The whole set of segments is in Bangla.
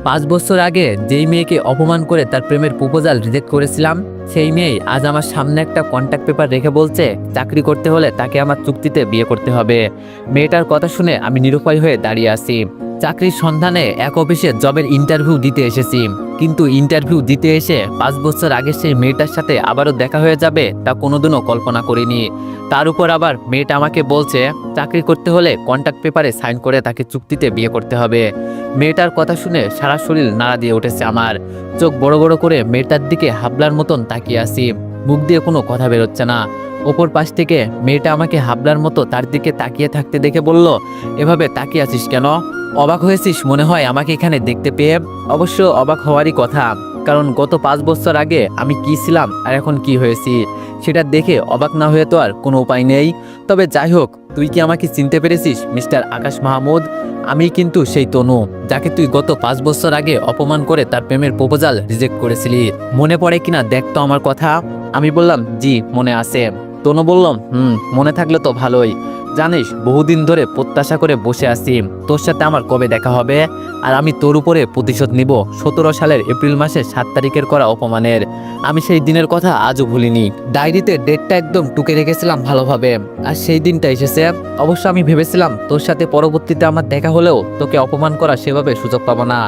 5 বছর আগে যেই মেয়েকে অপমান করে তার প্রেমের প্রপোজাল রিজেক্ট করেছিলাম, সেই মেয়েই আজ আমার সামনে একটা কন্ট্যাক্ট পেপার রেখে বলছে চাকরি করতে হলে তাকে আমার চুক্তিতে বিয়ে করতে হবে। মেয়েটার কথা শুনে আমি নিরুপায় হয়ে দাঁড়িয়ে আছি। চাকরির সন্ধানে এক অফিসে জবের ইন্টারভিউ দিতে এসেছি, কিন্তু ইন্টারভিউ দিতে এসে 5 বছর আগে সেই মেয়েটার সাথে আবারও দেখা হয়ে যাবে তা কোনোদিনও কল্পনা করিনি। তার উপর আবার মেয়েটা আমাকে বলছে চাকরি করতে হলে কন্ট্যাক্ট পেপারে সাইন করে তাকে চুক্তিতে বিয়ে করতে হবে। মেয়েটার কথা শুনে সারা শরীর নাড়া দিয়ে উঠেছে আমার। চোখ বড় বড় করে মেয়েটার দিকে হাবলার মতন তাকিয়ে আছি, মুখ দিয়ে কোনো কথা বেরোচ্ছে না। ওপর পাশ থেকে মেয়েটা আমাকে হাবলার মতো তার দিকে তাকিয়ে থাকতে দেখে বলল, এভাবে তাকিয়ে আছিস কেন? অবাক হয়েছিস মনে হয় আমাকে এখানে দেখতে পেয়ে? অবশ্য অবাক হওয়ারই কথা, কারণ গত 5 বছর আগে আমি কি ছিলাম আর এখন কি হয়েছি সেটা দেখে অবাক না হয়ে তো আর কোনো উপায় নেই। তবে যাই হোক, তুই কি আমাকে চিনতে পেরেছিস মিস্টার আকাশ মাহমুদ? আমি কিন্তু সেই তনু যাকে তুই গত 5 বছর আগে অপমান করে তার প্রেমের প্রপোজাল রিজেক্ট করেছিলি। মনে পড়ে কিনা দেখ তো আমার কথা। আমি বললাম জি মনে আছে। তনু বললাম মনে থাকলে তো ভালোই। জানিস বহুদিন ধরে প্রত্যাশা করে বসে আছি তোর সাথে আমার কবে দেখা হবে, আর আমি তোর উপরে প্রতিশোধ নিব 17 সালের এপ্রিল মাসের 7 তারিখের করা অপমানের। আমি সেই দিনের কথা আজও ভুলিনি। ডায়েরিতে ডেটটা একদম টুকে রেখেছিলাম ভালোভাবে, আর সেই দিনটা এসেছে। অবশ্য আমি ভেবেছিলাম তোর সাথে পরবর্তীতে আমার দেখা হলেও তোকে অপমান করা সেভাবে সুযোগ পাবো না,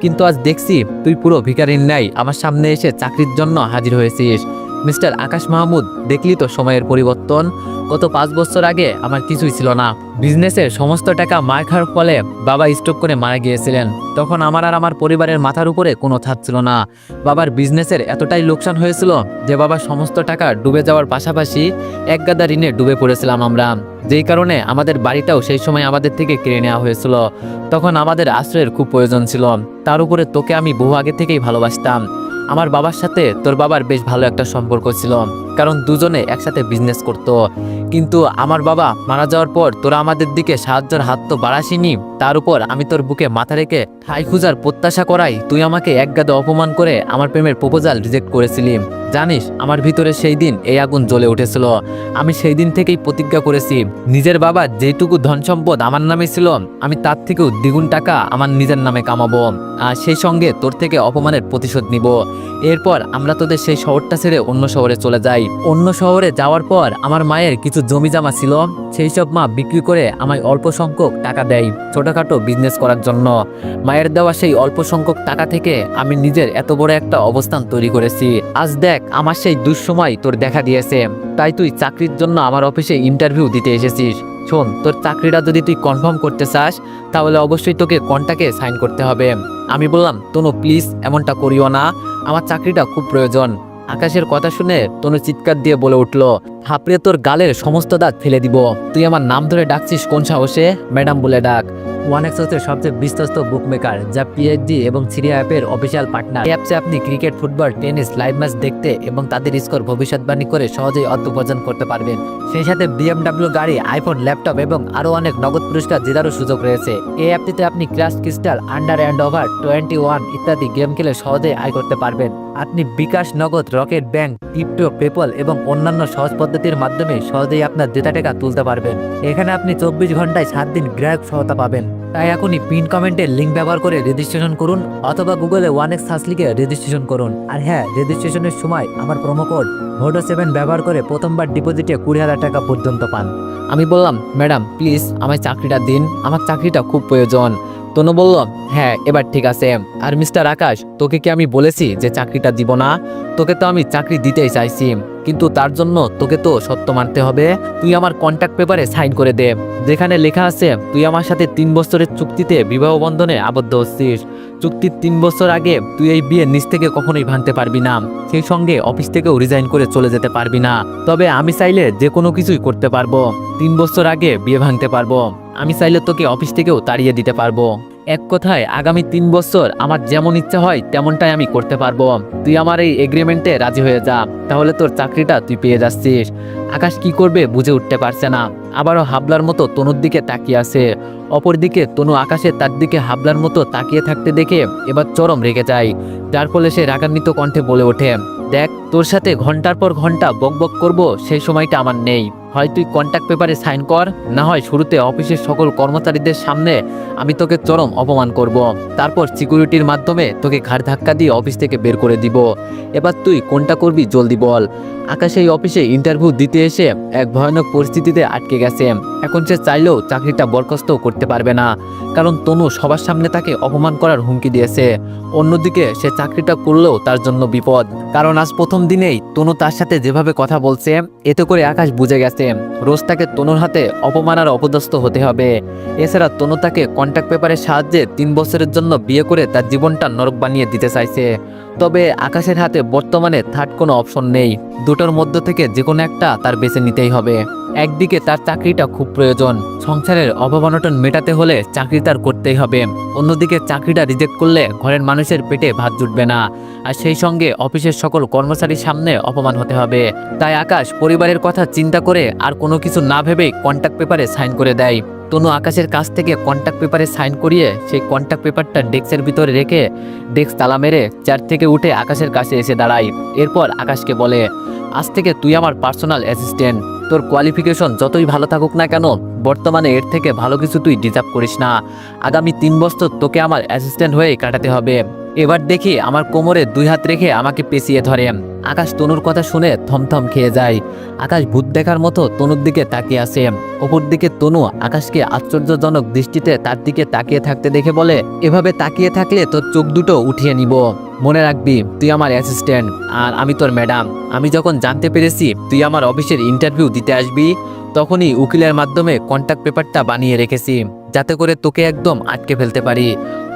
কিন্তু আজ দেখছি তুই পুরো ভিখারির ন্যায় আমার সামনে এসে চাকরির জন্য হাজির হয়েছিস। মিস্টার আকাশ মাহমুদ, দেখলি তো সময়ের পরিবর্তন। গত 5 বছর আগে আমার কিছুই ছিল না। বিজনেসের সমস্ত টাকা মার খাওয়ার ফলে বাবা স্ট্রোক করে মারা গিয়েছিলেন। তখন আমার আর আমার পরিবারের মাথার উপরে কোনো ছাদ ছিল না। বাবার বিজনেসের এতটাই লোকসান হয়েছিল যে বাবার সমস্ত টাকা ডুবে যাওয়ার পাশাপাশি এক গাদা ঋণে ডুবে পড়েছিলাম আমরা, যেই কারণে আমাদের বাড়িটাও সেই সময় আমাদের থেকে কেড়ে নেওয়া হয়েছিল। তখন আমাদের আশ্রয়ের খুব প্রয়োজন ছিল। তার উপরে তোকে আমি বহু আগে থেকেই ভালোবাসতাম। আমার বাবার সাথে তোর বাবার বেশ ভালো একটা সম্পর্ক ছিল, কারণ দুজনে একসাথে বিজনেস করতো। কিন্তু আমার বাবা মারা যাওয়ার পর তোরা আমাদের দিকে সাহায্যের হাত তো বাড়াসিনি, তার উপর আমি তোর বুকে মাথা রেখে ঠাই খুঁজার প্রত্যাশা করাই তুই আমাকে একগাদা অপমান করে আমার প্রেমের প্রপোজাল রিজেক্ট করেছিলি। জানিস আমার ভিতরে সেই দিন এই আগুন জ্বলে উঠেছিল। আমি সেই দিন থেকেই প্রতিজ্ঞা করেছি নিজের বাবার যেটুকু ধন সম্পদ আমার নামে ছিল আমি তার থেকেও দ্বিগুণ টাকা আমার নিজের নামে কামাবো, আর সেই সঙ্গে তোর থেকে অপমানের প্রতিশোধ নিব। এরপর আমরা তোদের সেই শহরটা ছেড়ে অন্য শহরে চলে যাই। অন্য শহরে যাওয়ার পর আমার মায়ের কিছু জমি জমা ছিল, সেই সব মা বিক্রি করে আমায় অল্প সংখ্যক টাকা দেয় ছোটখাটো বিজনেস করার জন্য। মায়ের দেওয়া সেই অল্প সংখ্যক টাকা থেকে আমি নিজের এত বড় একটা অবস্থান তৈরি করেছি। আজ দেখ আমার সেই দুঃসময় তোর দেখা দিয়েছে, তাই তুই চাকরির জন্য আমার অফিসে ইন্টারভিউ দিতে এসেছিস। শোন, তোর চাকরিটা যদি তুই কনফার্ম করতে চাস তাহলে অবশ্যই তোকে কন্ট্রাক্টে সাইন করতে হবে। আমি বললাম তনু প্লিজ এমনটা করিও না, আমার চাকরিটা খুব প্রয়োজন। আকাশের কথা শুনে তনু চিৎকার দিয়ে বলে উঠল, থাপড়ে তোর গালের সমস্ত দাঁত ফেলে দিব। তুই আমার নাম ধরে ডাকছিস কোন সাহসে? ম্যাডাম বলে ডাক। ওয়ানেক্স হচ্ছে সবচেয়ে বিশ্বস্ত বুকমেকার, যা পিএইচডি এবং সিরিয়া অ্যাপের অফিসিয়াল পার্টনার। এই অ্যাপসে আপনি cricket, football, tennis live match দেখতে এবং তাদের স্কোর ভবিষ্যৎবাণী করে সহজেই অর্থ উপার্জন করতে পারবেন। সেই সাথে বিএমডব্লিউ গাড়ি, আইফোন, ল্যাপটপ এবং আরও অনেক নগদ পুরস্কার জেতারও সুযোগ রয়েছে। এই অ্যাপটিতে আপনি crush crystal, under and over 21 ইত্যাদি গেম খেলে সহজেই আয় করতে পারবেন। আপনি বিকাশ, নগদ, রকেট ব্যাংক, ক্রিপ্টো, পেপল এবং অন্যান্য সহজ পদ্ধতির মাধ্যমে সহজেই আপনার জেতা টাকা তুলতে পারবেন। এখানে আপনি 24 ঘন্টায় 7 দিন গ্রাহক সহায়তা পাবেন। তাই এখনই পিন কমেন্টের লিঙ্ক ব্যবহার করে রেজিস্ট্রেশন করুন, অথবা গুগলে ওয়ানেক্স সার্চ লিখে রেজিস্ট্রেশন করুন। আর হ্যাঁ, রেজিস্ট্রেশনের সময় আমার প্রোমো কোড VODO7 ব্যবহার করে প্রথমবার ডিপোজিটে 20,000 টাকা পর্যন্ত পান। আমি বললাম ম্যাডাম প্লিজ আমায় চাকরিটা দিন, আমার চাকরিটা খুব প্রয়োজন। তনু বলল, হ্যাঁ এবার ঠিক আছে। আর মিস্টার আকাশ, তোকে কি আমি বলেছি যে চাকরিটা দিব না? তোকে তো আমি চাকরি দিতেই চাইছি, কিন্তু তার জন্য তোকে তো সত্য মানতে হবে। তুই আমার কন্ট্রাক্ট পেপারে সাইন করে দে, যেখানে লেখা আছে তুই আমার সাথে 3 বছরের চুক্তিতে বিবাহ বন্ধনে আবদ্ধ হচ্ছিস। চুক্তির 3 বছর আগে তুই এই বিয়ে নিজ থেকে কখনোই ভাঙতে পারবি না, সেই সঙ্গে অফিস থেকেও রিজাইন করে চলে যেতে পারবি না। তবে আমি চাইলে যে কোনো কিছুই করতে পারবো। 3 বছর আগে বিয়ে ভাঙতে পারবো, আমি চাইলে তোকে অফিস থেকেও তাড়িয়ে দিতে পারবো। এক কথায় আগামী 3 বছর আমার যেমন ইচ্ছা হয় তেমনটাই আমি করতে পারবো। তুই আমার এই এগ্রিমেন্টে রাজি হয়ে যা, তাহলে তোর চাকরিটা তুই পেয়ে যাচ্ছিস। আকাশ কি করবে বুঝে উঠতে পারছে না, আবারও হাবলার মতো তনুর দিকে তাকিয়ে আছে। অপরদিকে তনু আকাশে তার দিকে হাবলার মতো তাকিয়ে থাকতে দেখে এবার চরম রেগে যায়, যার ফলে সে রাগান্বিত কণ্ঠে বলে ওঠে, দেখ তোর সাথে ঘন্টার পর ঘন্টা বকবক করব সেই সময়টা আমার নেই। হয় তুই কন্ট্যাক্ট পেপারে সাইন কর, না হয় শুরুতে অফিসের সকল কর্মচারীদের সামনে আমি তোকে চরম অপমান করব। তারপর সিকিউরিটির মাধ্যমে তোকে ঘাড় ধাক্কা দিয়ে অফিস থেকে বের করে দিব। এবার তুই কোনটা করবি জলদি বল। আকাশ এই অফিসে ইন্টারভিউ দিতে এসে এক ভয়ানক পরিস্থিতিতে আটকে গেছে। এখন সে চাইলেও চাকরিটা বরখাস্ত করতে পারবে না, কারণ তনু সবার সামনে তাকে অপমান করার হুমকি দিয়েছে। অন্যদিকে সে চাকরিটা করলেও তার জন্য বিপদ, কারণ আজ প্রথম দিনেই তনু তার সাথে যেভাবে কথা বলছে, এতে করে আকাশ বুঝে গেছে রোজ তাকে তনুর হাতে অপমান আর অপদস্থ হতে হবে। এছাড়া তনু তাকে কন্ট্যাক্ট পেপারের সাহায্যে 3 বছরের জন্য বিয়ে করে তার জীবনটা নরক বানিয়ে দিতে চাইছে। তবে আকাশের হাতে বর্তমানে থার্ড কোনো অপশন নেই। দুটোর মধ্য থেকে যে কোনো একটা তার বেছে নিতেই হবে। একদিকে তার চাকরিটা খুব প্রয়োজন, সংসারের অভাব অনটন মেটাতে হলে চাকরি তার করতেই হবে। অন্যদিকে চাকরিটা রিজেক্ট করলে ঘরের মানুষের পেটে ভাত জুটবে না, আর সেই সঙ্গে অফিসের সকল কর্মচারীর সামনে অপমান হতে হবে। তাই আকাশ পরিবারের কথা চিন্তা করে আর কোনো কিছু না ভেবেই কন্ট্যাক্ট পেপারে সাইন করে দেয়। তনু আকাশের কাছ থেকে কন্ট্যাক্ট পেপারে সাইন করিয়ে সেই কন্ট্যাক্ট পেপারটা ডেস্কের ভিতরে রেখে ডেস্ক তালা মেরে চেয়ার থেকে উঠে আকাশের কাছে এসে দাঁড়ায়। এরপর আকাশকে বলে, আজ থেকে তুই আমার পার্সোনাল অ্যাসিস্ট্যান্ট। তোর কোয়ালিফিকেশন যতই ভালো থাকুক না কেন, বর্তমানে এর থেকে ভালো কিছু তুই ডিজার্ভ করিস না। আগামী 3 বছর তোকে আমার অ্যাসিস্ট্যান্ট হয়ে কাটাতে হবে। এবার দেখি আমার কোমরে 2 হাত রেখে আমাকে পেঁচিয়ে ধরে। আকাশ তনুর কথা শুনে থমথম খেয়ে যায়। আকাশ ভূত দেখার মতো তনুর দিকে তাকিয়ে আসে। অপর দিকে তনু আকাশকে আশ্চর্যজনক দৃষ্টিতে তার দিকে তাকিয়ে থাকতে দেখে বলে, এভাবে তাকিয়ে থাকলে তোর চোখ দুটো উঠিয়ে নিব। মনে রাখবি তুই আমার অ্যাসিস্ট্যান্ট আর আমি তোর ম্যাডাম। আমি যখন জানতে পেরেছি তুই আমার অফিসের ইন্টারভিউ দিতে আসবি, তখনই উকিলের মাধ্যমে কন্ট্যাক্ট পেপারটা বানিয়ে রেখেছি, যাতে করে তোকে একদম আটকে ফেলতে পারি।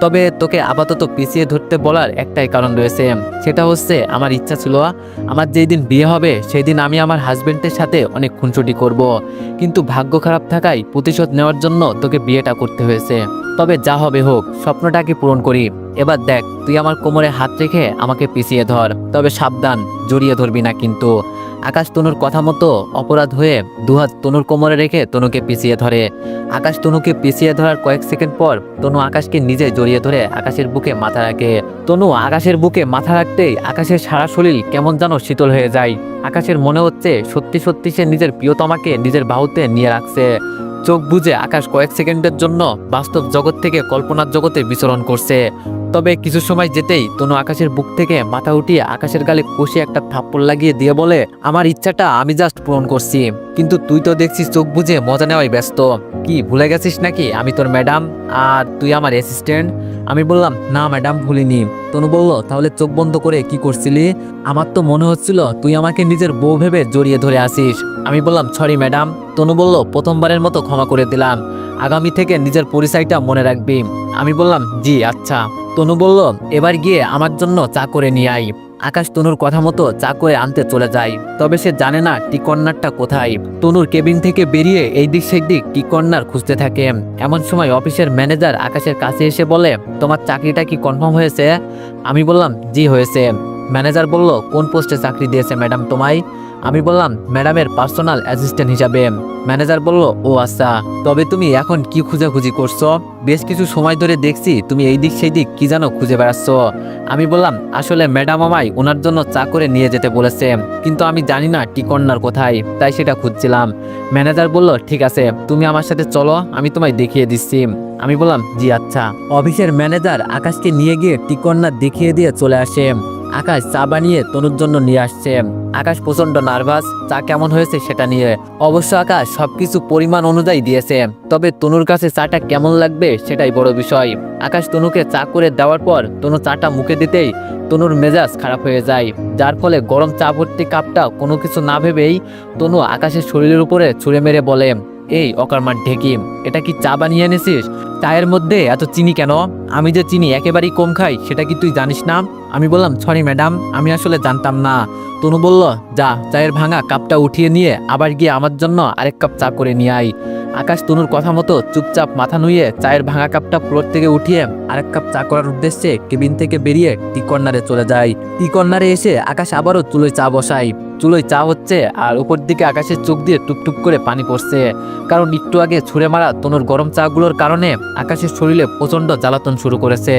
তবে তোকে আপাতত পিছিয়ে ধরতে বলার একটাই কারণ রয়েছে, সেটা হচ্ছে আমার ইচ্ছা ছিল আমার যেই দিন বিয়ে হবে সেই দিন আমি আমার হাজবেন্ডের সাথে অনেক খুনসুটি করব। কিন্তু ভাগ্য খারাপ থাকায় প্রতিশোধ নেওয়ার জন্য তোকে বিয়েটা করতে হয়েছে। তবে যা হবে হোক, স্বপ্নটাকে পূরণ করি। এবার দেখ, তুই আমার কোমরে হাত রেখে আমাকে পিছিয়ে ধর, তবে সাবধান, জড়িয়ে ধরবি না কিন্তু। আকাশ তনুর কথা মতো অপরাধ হয়ে 2 হাত তনুর কোমরে রেখে তনুকে পিছিয়ে ধরে। আকাশ তনুকে পিছিয়ে ধরার কয়েক সেকেন্ড পর তনু আকাশকে নিজে জড়িয়ে ধরে আকাশের বুকে মাথা রাখে। তনু আকাশের বুকে মাথা রাখতেই আকাশের সারা শরীর কেমন যেন শীতল হয়ে যায়। আকাশের মনে হচ্ছে সত্যি সত্যি সে নিজের প্রিয়তমাকে নিজের বাহুতে নিয়ে রাখছে। চোখ বুজে আকাশ কয়েক সেকেন্ডের জন্য বাস্তব জগৎ থেকে কল্পনার জগতে বিচরণ করছে। তবে কিছু সময় যেতেই তনু আকাশের বুক থেকে মাথা উঠিয়ে আকাশের গালে কষে একটা থাপ্পড় লাগিয়ে দিয়ে বলে, আমার ইচ্ছাটা আমি জাস্ট পূরণ করছি, কিন্তু তুই তো দেখছিস চোখ বুজে মজা নেওয়াই ব্যস্ত। কি ভুলে গেছিস নাকি আমি তোর ম্যাডাম আর তুই আমার অ্যাসিস্ট্যান্ট? আমি বললাম, না ম্যাডাম, ভুলিনি। তনু বলল, তাহলে চোখ বন্ধ করে কি করছিলি? আমার তো মনে হচ্ছিল তুই আমাকে নিজের বউ ভেবে জড়িয়ে ধরে আসিস। আমি বললাম, সরি ম্যাডাম। তনু বলল, প্রথমবারের মতো ক্ষমা করে দিলাম, আগামী থেকে নিজের পরিচয়টা মনে রাখবি। আমি বললাম, জি আচ্ছা। তনু বলল, এবার গিয়ে আমার জন্য চা করে নিয়ে আই। আকাশ তনুর কথা মতো চা করে আনতে চলে যায়। তবে সে জানে না টি কর্নারটা কোথায়। তনুর কেবিন থেকে বেরিয়ে এই দিক সেই দিক টি কর্নার খুঁজতে থাকে। এমন সময় অফিসের ম্যানেজার আকাশের কাছে এসে বলে, তোমার চাকরিটা কি কনফার্ম হয়েছে? আমি বললাম, জি হয়েছে। ম্যানেজার বলল, কোন পোস্টে চাকরি দিয়েছে ম্যাডাম তোমায়? আমি বললাম, ম্যাডামের পার্সোনাল অ্যাসিস্ট্যান্ট হিসাবে। ম্যানেজার বলল, ও আচ্ছা, তবে তুমি এখন কি খুঁজাখুঁজি করছো? বেশ কিছু সময় ধরে দেখছি তুমি এই দিক সেই দিক কি যেন খুঁজে বেড়াচ্ছ। আমি বললাম, আসলে ম্যাডাম আমায় ওনার জন্য চা করে নিয়ে যেতে বলেছে, কিন্তু আমি জানি না টি কর্নার কোথায়, তাই সেটা খুঁজছিলাম। ম্যানেজার বলল, ঠিক আছে, তুমি আমার সাথে চলো, আমি তোমায় দেখিয়ে দিচ্ছি। আমি বললাম, জি আচ্ছা। অফিসের ম্যানেজার আকাশকে নিয়ে গিয়ে টি কর্নার দেখিয়ে দিয়ে চলে আসে। আকাশ চা বানিয়ে তনুর জন্য নিয়ে আসছে। আকাশ প্রচন্ড নার্ভাস চা কেমন হয়েছে সেটা নিয়ে। অবশ্য আকাশ সবকিছু পরিমাণ অনুযায়ী দিয়েছে, তবে তনুর কাছে চাটা কেমন লাগবে সেটাই বড় বিষয়। আকাশ তনুকে চা করে দেওয়ার পর তনু চাটা মুখে দিতেই তনুর মেজাজ খারাপ হয়ে যায়, যার ফলে গরম চা ভর্তি কাপটা কোনো কিছু না ভেবেই তনু আকাশের শরীরের উপরে ছুঁড়ে মেরে বলে, এই অকর্মার ঢেকি, এটা কি চা বানিয়ে এনেছিস? চায়ের মধ্যে এত চিনি কেন? আমি যে চিনি একেবারেই কম খাই সেটা কি তুই জানিস না? আমি বললাম, সরি ম্যাডাম, আমি আসলে জানতাম না। তনু বলল, যা চায়ের ভাঙা কাপটা উঠিয়ে নিয়ে আবার গিয়ে আমার জন্য আরেক কাপ চা করে নিয়ে আয়। আকাশ তনুর কথা মতো চুপচাপ মাথা নুইয়ে চায়ের ভাঙা কাপটা ফ্লোর থেকে উঠিয়ে আরেক কাপ চা করার উদ্দেশ্যে কেবিন থেকে বেরিয়ে টি কর্নারে চলে যায়। টি কর্নারে এসে আকাশ আবারও চুলোয় চা বসায়। চুলোয় চা হচ্ছে আর উপর দিকে আকাশের চোখ দিয়ে টুপটুপ করে পানি পড়ছে, কারণ একটু আগে ছুঁড়ে মারা তনুর গরম চাগুলোর কারণে আকাশের শরীরে প্রচন্ড জ্বালাতন শুরু করেছে।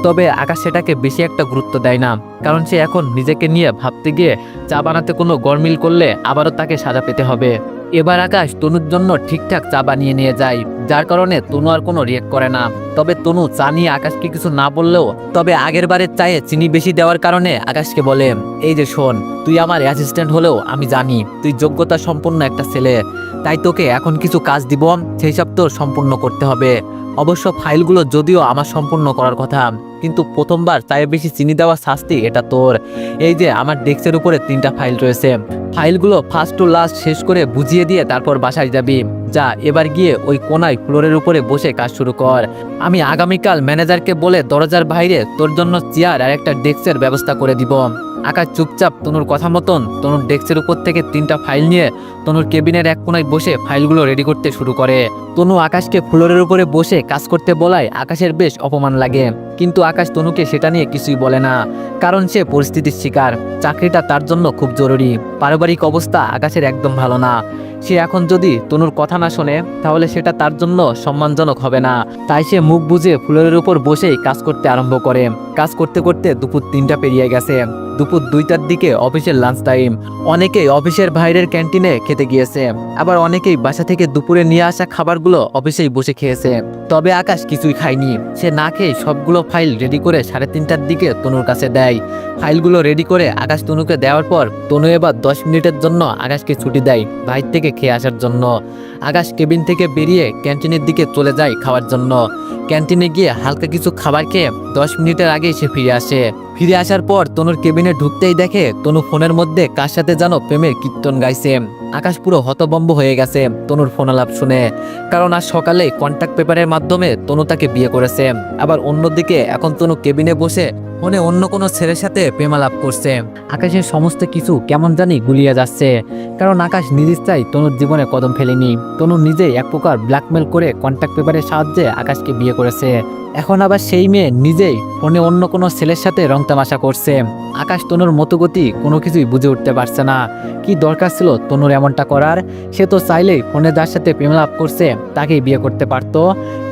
তবে আকাশ সেটাকে বেশি একটা গুরুত্ব দেয় না, কারণ সে এখন নিজেকে নিয়ে ভাবতে গিয়ে চা বানাতে কোনো গরমিল করলে আবারও তাকে সাজা পেতে হবে। এবার আকাশ তনুর জন্য ঠিকঠাক চা বানিয়ে নিয়ে যায়, যার কারণে তনু আর কোনো রিয়েক্ট করে না। তবে তনু চা নিয়ে আকাশকে কিছু না বললেও তবে আগের বারের চায়ে চিনি বেশি দেওয়ার কারণে আকাশকে বলে, এই যে শোন, তুই আমার অ্যাসিস্ট্যান্ট হলেও আমি জানি তুই যোগ্যতা সম্পন্ন একটা ছেলে, তাই তোকে এখন কিছু কাজ দিব, সেই সব তোর সম্পূর্ণ করতে হবে। অবশ্য ফাইলগুলো যদিও আমার সম্পূর্ণ করার কথা, কিন্তু প্রথমবার চায়ে বেশি চিনি দেওয়া শাস্তি এটা তোর। এই যে আমার ডেস্কের উপরে 3টা ফাইল রয়েছে, ফাইলগুলো ফার্স্ট টু লাস্ট শেষ করে বুঝিয়ে দিয়ে তারপর বাসায় যাবি। যা, এবার গিয়ে ওই কোনায় ফ্লোরের উপরে বসে কাজ শুরু কর। আমি আগামীকাল ম্যানেজারকে বলে দরজার বাইরে তোর জন্য চেয়ার আর একটা ডেস্কের ব্যবস্থা করে দিব। আকাশ চুপচাপ তনুর কথা মতন তনুর ডেস্কের উপর থেকে 3টা ফাইল নিয়ে তনুর কেবিনের এক কোনায় বসে ফাইলগুলো রেডি করতে শুরু করে। তনু আকাশকে ফ্লোরের উপরে বসে কাজ করতে বলায় আকাশের বেশ অপমান লাগে, কিন্তু আকাশ তনুকে সেটা নিয়ে কিছুই বলে না, কারণ সে পরিস্থিতির শিকার। চাকরিটা তার জন্য খুব জরুরি। পারিবারিক অবস্থা আকাশের একদম ভালো না। সে এখন যদি তনুর কথা না শোনে তাহলে সেটা তার জন্য সম্মানজনক হবে না। তাই সে মুখ বুজে ফ্লোরের উপর বসেই কাজ করতে আরম্ভ করে। কাজ করতে করতে দুপুর 3টা পেরিয়ে গেছে। দুপুর 2টার দিকে অফিসের লাঞ্চ টাইম। অনেকেই অফিসের বাইরের ক্যান্টিনে খেতে গিয়েছে, আবার অনেকেই বাসা থেকে দুপুরে নিয়ে আসা খাবারগুলো অফিসেই বসে খেয়েছে। তবে আকাশ কিছুই খায়নি। সে না খেয়ে সবগুলো ফাইল রেডি করে 3:30টার দিকে তনুর কাছে দেয়। ফাইলগুলো রেডি করে আকাশ তনুকে দেওয়ার পর তনু এবার 10 মিনিটের জন্য আকাশকে ছুটি দেয় বাইরে থেকে খেয়ে আসার জন্য। আকাশ কেবিন থেকে বেরিয়ে ক্যান্টিনের দিকে চলে যায় খাওয়ার জন্য। ক্যান্টিনে গিয়ে হালকা কিছু খাবার খেয়ে 10 মিনিটের আগেই সে ফিরে আসে। ফিরে আসার পর তনুর কেবিনে ঢুকতেই দেখে তনু ফোনের মধ্যে কার সাথে যেন প্রেমের কীর্তন গাইছে। আকাশ পুরো হতভম্ব হয়ে গেছে তনুর ফোন আলাপ শুনে, কারণ আজ সকালে কন্ট্যাক্ট পেপারের মাধ্যমে তনু তাকে বিয়ে করেছে। আবার অন্যদিকে এখন তনু কেবিনে বসে ফোনে অন্য কোনো ছেলের সাথে প্রেমালাপ করছে। আকাশের সমস্ত কিছু কেমন জানি গুলিয়ে যাচ্ছে, কারণ আকাশ নিজ ইচ্ছায় তনুর জীবনে কদম ফেলেনি। তনু নিজেই এক প্রকার ব্ল্যাকমেল করে কন্ট্যাক্ট পেপারের সাহায্যে আকাশকে বিয়ে করেছে। এখন আবার সেই মেয়ে নিজেই ফোনে অন্য কোনো ছেলের সাথে রং তামাশা করছে। আকাশ তনুর মতগতি কোনো কিছুই বুঝে উঠতে পারছে না। কি দরকার ছিল তনুর এমনটা করার? সে তো চাইলেই ফোনে যার সাথে প্রেমলাপ করছে তাকেই বিয়ে করতে পারতো,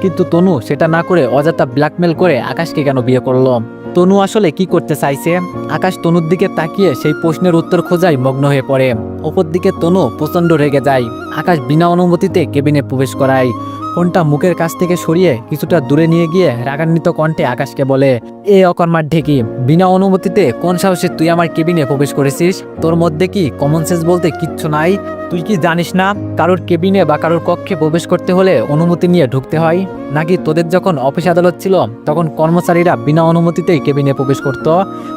কিন্তু তনু সেটা না করে অযথা ব্ল্যাকমেল করে আকাশকে কেন বিয়ে করলো? তনু আসলে কি করতে চাইছে? আকাশ তনুর দিকে তাকিয়ে সেই প্রশ্নের উত্তর খোঁজায় মগ্ন হয়ে পড়ে। ওপর দিকে তনু প্রচণ্ড রেগে যায়। আকাশ বিনা অনুমতিতে কেবিনে প্রবেশ করায়। ফোনটা মুখের কাছ থেকে সরিয়ে কিছুটা দূরে নিয়ে গিয়ে রাগান্বিত কণ্ঠে আকাশকে বলে, এ অকর্মার ঢেকি, বিনা অনুমতিতে কোন সাহসে তুই আমার কেবিনে প্রবেশ করেছিস? তোর মধ্যে কি কমন সেন্স বলতে কিচ্ছু নাই? তুই কি জানিস না কারোর কেবিনে বা কারোর কক্ষে প্রবেশ করতে হলে অনুমতি নিয়ে ঢুকতে হয়? নাকি তোদের যখন অফিস আদালত ছিল তখন কর্মচারীরা বিনা অনুমতিতেই কেবিনে প্রবেশ করতো,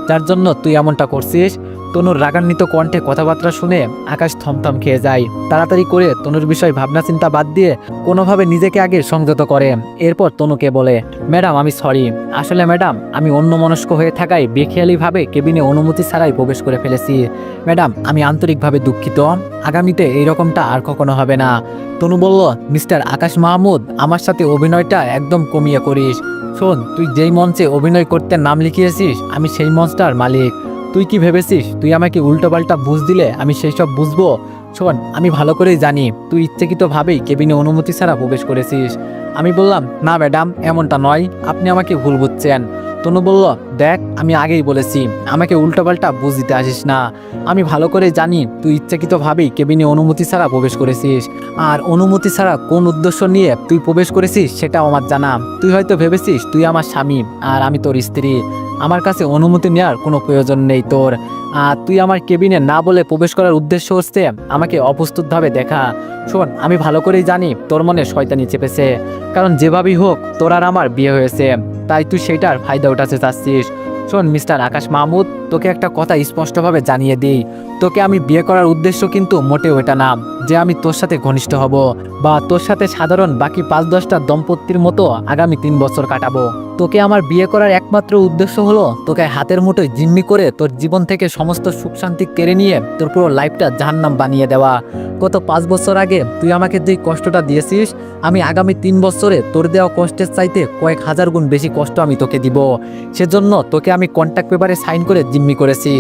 যার জন্য তুই এমনটা করছিস? তনুর রাগান্বিত কণ্ঠে কথাবার্তা শুনে আকাশ থমথম খেয়ে যায়। তাড়াতাড়ি করে তনুর বিষয় ভাবনা চিন্তা বাদ দিয়ে কোনোভাবে নিজেকে আগে সংযত করে। এরপর তনুকে বলে, ম্যাডাম আমি সরি, আসলে ম্যাডাম আমি অন্যমনস্ক হয়ে থাকায় বেখেয়ালিভাবে কেবিনে অনুমতি ছাড়াই প্রবেশ করে ফেলেছি। ম্যাডাম আমি আন্তরিকভাবে দুঃখিত, আগামীতে এইরকমটা আর কখনো হবে না। তনু বলল, মিস্টার আকাশ মাহমুদ, আমার সাথে অভিনয়টা একদম কমিয়ে করিস। শোন, তুই যেই মঞ্চে অভিনয় করতে নাম লিখিয়েছিস আমি সেই মঞ্চটার মালিক। তুই কি ভেবেছিস তুই আমাকে উল্টোপাল্টা বুঝ দিলে আমি সেই সব বুঝবো? শোন, আমি ভালো করেই জানি তুই ইচ্ছাকৃতভাবেই কেবিনে অনুমতি ছাড়া প্রবেশ করেছিস। আমি বললাম, না ম্যাডাম এমনটা নয়, আপনি আমাকে ভুল বুঝছেন। তনু বলল, দেখ আমি আগেই বলেছি আমাকে উল্টোপাল্টা বুঝ দিতে আসিস না। আমি ভালো করে জানি তুই ইচ্ছাকৃতভাবেই কেবিনে অনুমতি ছাড়া প্রবেশ করেছিস, আর অনুমতি ছাড়া কোন উদ্দেশ্য নিয়ে তুই প্রবেশ করেছিস সেটাও আমার জানা। তুই হয়তো ভেবেছিস তুই আমার স্বামী আর আমি তোর স্ত্রী, আমার কাছে অনুমতি নেওয়ার কোনো প্রয়োজন নেই তোর। আর তুই আমার কেবিনে না বলে প্রবেশ করার উদ্দেশ্য হচ্ছে আমাকে অপ্রস্তুতভাবে দেখা। শোন, আমি ভালো করেই জানি তোর মনে শয়তানি চেপেছে, কারণ যেভাবেই হোক তোর আর আমার বিয়ে হয়েছে, তাই তুই সেটার ফায়দা উঠাতে চাচ্ছিস। শোন মিস্টার আকাশ মাহমুদ, তোকে একটা কথা স্পষ্টভাবে জানিয়ে দিই, তোকে আমি বিয়ে করার উদ্দেশ্য কিন্তু মোটেও এটা না যে আমি তোর সাথে ঘনিষ্ঠ হব বা তোর সাথে সাধারণ বাকি 5-10টা দম্পতির মতো আগামী 3 বছর কাটাবো। তোকে আমার বিয়ে করার একমাত্র উদ্দেশ্য হলো তোকে হাতের মুঠোয় জিম্মি করে তোর জীবন থেকে সমস্ত সুখ শান্তি কেড়ে নিয়ে তোর পুরো লাইফটা জাহান্নাম বানিয়ে দেওয়া। গত 5 বছর আগে তুই আমাকে যে কষ্টটা দিয়েছিস, আমি আগামী 3 বছরে তোর দেওয়া কষ্টের চাইতে কয়েক হাজার গুণ বেশি কষ্ট আমি তোকে দিব। সেজন্য তোকে আমি কন্ট্যাক্ট পেপারে সাইন করে জিম্মি করেছি।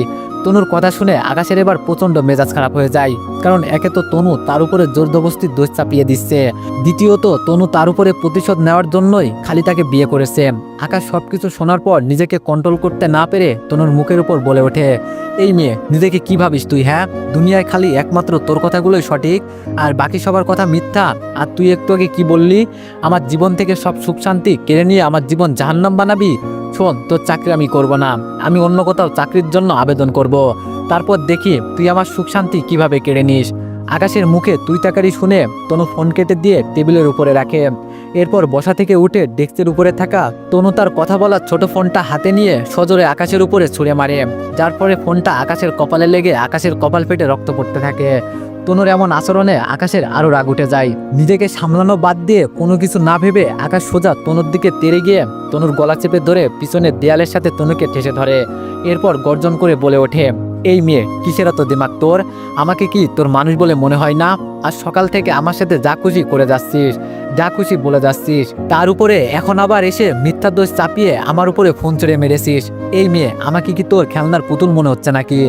তনুর কথা শুনে আকাশের এবার প্রচণ্ড মেজাজ খারাপ হয়ে যায়, কারণ একে তো তনু তার উপরে জোরজবস্তির দোষ চাপিয়ে দিচ্ছে, দ্বিতীয়ত তনু তার উপরে প্রতিশোধ নেওয়ার জন্যই খালি তাকে বিয়ে করেছে। আকাশ সবকিছু শোনার পর নিজেকে কন্ট্রোল করতে না পেরে তনুর মুখের উপর বলে ওঠে, এই মেয়ে, নিজেকে কি ভাবিস তুই? হ্যাঁ, দুনিয়ায় খালি একমাত্র তোর কথাগুলোই সঠিক আর বাকি সবার কথা মিথ্যা। আর তুই একটু আগে কি বললি? আমার জীবন থেকে সব সুখ শান্তি কেড়ে নিয়ে আমার জীবন জাহান্নাম বানাবি? শোন, তোর চাকরি আমি করব না, আমি অন্য কোথাও চাকরির জন্য আবেদন করব, তারপর দেখি তুই আমার সুখ শান্তি কিভাবে কেড়ে নিস। আকাশের মুখে তুই তাকারি শুনে তনু ফোন কেটে দিয়ে টেবিলের উপরে রাখে। এরপর বসা থেকে উঠে ডেস্কের উপরে থাকা তনু তার কথা বলা ছোট ফোনটা হাতে নিয়ে সজোরে আকাশের উপরে ছুঁড়ে মারে, যার পরে ফোনটা আকাশের কপালে লেগে আকাশের কপাল ফেটে রক্ত পড়তে থাকে। তনুর এমন আচরণে আকাশের আরো রাগ উঠে যায়। নিজেকে সামলানো বাদ দিয়ে কোনো কিছু না ভেবে আকাশ সোজা তনুর দিকে তেড়ে গিয়ে তনুর গলা চেপে ধরে পিছনের দেয়ালের সাথে তনুকে ঠেসে ধরে। এরপর গর্জন করে বলে ওঠে, এই মেয়ে, কিসের এত দিমাগ তোর? আমাকে কি তোর মানুষ বলে মনে হয় না? আর সকাল থেকে আমার সাথে যা খুশি করে যাচ্ছিস, যা খুশি বলে যাচ্ছিস, তার উপরে এখন আবার এসে মিথ্যা দোষ চাপিয়ে আমার উপরে ফোন চড়ে মেরেছিস। এই মেয়ে, আমাকে কি তোর খেলনার পুতুল মনে হচ্ছে নাকি?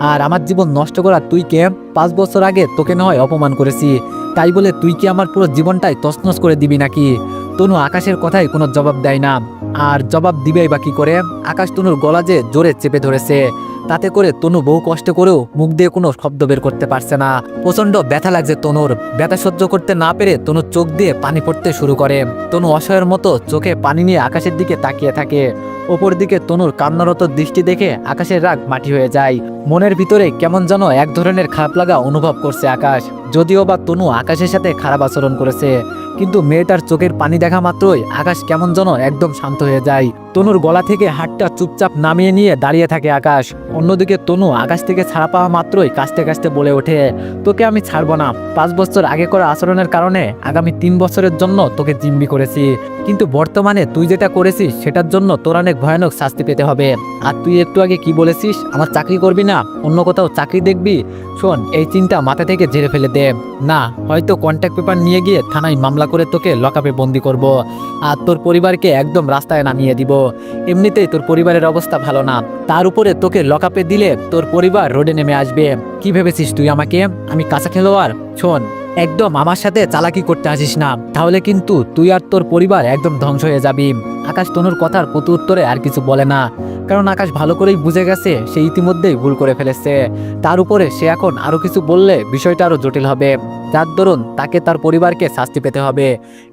আর আমার জীবন নষ্ট করা তুই কে? 5 বছর আগে তোকে না হয় অপমান করেছি, তাই বলে তুই কি আমার পুরো জীবনটাই তছনছ করে দিবি নাকি? তনু আকাশের কথায় কোনো জবাব দেয় না, আর জবাব দিবেই বা কি করে? আকাশ তনুর গলা যে জোরে চেপে ধরেছে, তাতে করে তনু বহু কষ্ট করেও মুখ দিয়ে কোনো শব্দ বের করতে পারছে না। প্রচণ্ড ব্যথা লাগছে তনুর। ব্যথা সহ্য করতে না পেরে তনুর চোখ দিয়ে পানি পড়তে শুরু করে। তনু অসহায়ের মতো চোখে পানি নিয়ে আকাশের দিকে তাকিয়ে থাকে। ওপর দিকে তনুর কান্নারত দৃষ্টি দেখে আকাশের রাগ মাটি হয়ে যায়। মনের ভিতরে কেমন যেন এক ধরনের খারাপ লাগা অনুভব করছে আকাশ। যদিও বা তনু আকাশের সাথে খারাপ আচরণ করেছে, কিন্তু মেয়েটার চোখের পানি দেখা মাত্রই আকাশ কেমন যেন একদম শান্ত হয়ে যায়। তনুর গলা থেকে হাতটা চুপচাপ নামিয়ে নিয়ে দাঁড়িয়ে থাকে আকাশ। অন্যদিকে তনু আকাশ থেকে ছাড়া পাওয়া মাত্রই কাঁচতে কাঁচতে বলে ওঠে, তোকে আমি ছাড়বো না। 5 বছর আগে করা আচরণের কারণে আগামী 3 বছরের জন্য তোকে জিম্মি করেছি, কিন্তু বর্তমানে তুই যেটা করেছিস সেটার জন্য তোর অনেক ভয়ানক শাস্তি পেতে হবে। আর তুই একটু আগে কি বলেছিস? আমার চাকরি করবি না, অন্য কোথাও চাকরি দেখবি? শোন, এই চিন্তা মাথা থেকে ঝেড়ে ফেলে দে। না, হয়তো কন্ট্যাক্ট পেপার নিয়ে গিয়ে থানায় মামলা করে তোকে লকআপে বন্দি করব, আর তোর পরিবারকে একদম রাস্তায় নামিয়ে দিব। এমনিতেই তোর পরিবারের অবস্থা ভালো না, তার উপরে তোকে লকআপে দিলে তোর পরিবার রোডে নেমে আসবে। কি ভেবেছিস তুই আমাকে? আমি কাঁচা খেলোয়াড়? শোন, একদম আমার সাথে চালাকি করতে আসিস না, তাহলে কিন্তু তুই আর তোর পরিবার একদম ধ্বংস হয়ে যাবি। আকাশ তনুর কথার প্রতি উত্তরে আর কিছু বলে না, কারণ আকাশ ভালো করেই বুঝে গেছে সে ইতিমধ্যেই ভুল করে ফেলেছে। তার উপরে সে এখন আরো কিছু বললে বিষয়টা আরো জটিল হবে, যার দরুন তাকে তার পরিবারকে শাস্তি পেতে হবে।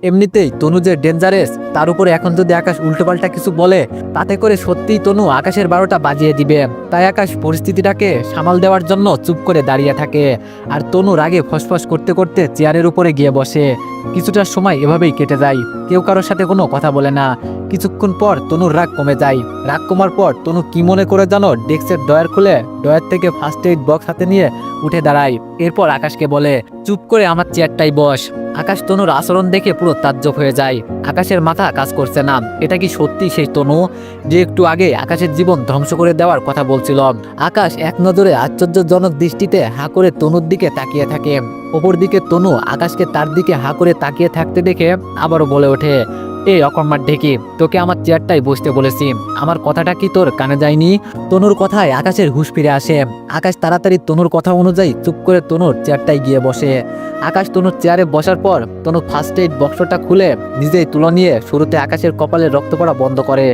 এমনিতেই তনু যে ডেঞ্জারাস, তার উপরে এখন যদি আকাশ উল্টোপাল্টা কিছু বলে তাতে করে সত্যিই তনু আকাশের 12টা বাজিয়ে দিবে। তাই আকাশ পরিস্থিতিটাকে সামাল দেওয়ার জন্য চুপ করে দাঁড়িয়ে থাকে, আর তনু রাগে ফসফস করতে করতে চেয়ারের উপরে গিয়ে বসে। কিছুটা সময় এভাবেই কেটে যায়, কেউ কারোর সাথে কোনো কথা বলে না। কিছুক্ষণ পর তনুর রাগ কমে যায়। রাগ কমার পর তনু কি মনে করে জানো, ডেস্কের ডয়ার খুলে ডয়ার থেকে ফার্স্ট এইড বক্স হাতে নিয়ে উঠে দাঁড়ায়। এরপর আকাশকে বলে, চুপ করে আমার চেয়ারটাই বস। আকাশ তনুর আচরণ দেখে পুরো তাজ্জব হয়ে যায়। আকাশের মাথা কাজ করছে না, এটা কি সত্যি সেই তনু যে একটু আগে আকাশের জীবন ধ্বংস করে দেওয়ার কথা বলছিল? আকাশ এক নজরে আশ্চর্যজনক দৃষ্টিতে হা করে তনুর দিকে তাকিয়ে থাকে। ওপর দিকে তনু আকাশকে তার দিকে হা করে তাকিয়ে থাকতে দেখে আবারও বলে ওঠে, এই অকর্মার ঢেকি, তোকে আমার চেয়ারটাই বসতে বলেছি, আমার কথাটা কি তোর কানে যায়নি? তনুর কথায় আকাশের হুঁশ ফিরে আসে। আকাশ তাড়াতাড়ি তনুর কথা অনুযায়ী চুপ করে তনুর চেয়ারটায় গিয়ে বসে। আকাশ তনুর চেয়ারে বসার পর তনু ফার্স্ট এইড বক্সটা খুলে নিজেই তুলো নিয়ে শুরুতে আকাশের কপালে রক্ত পড়া বন্ধ করে।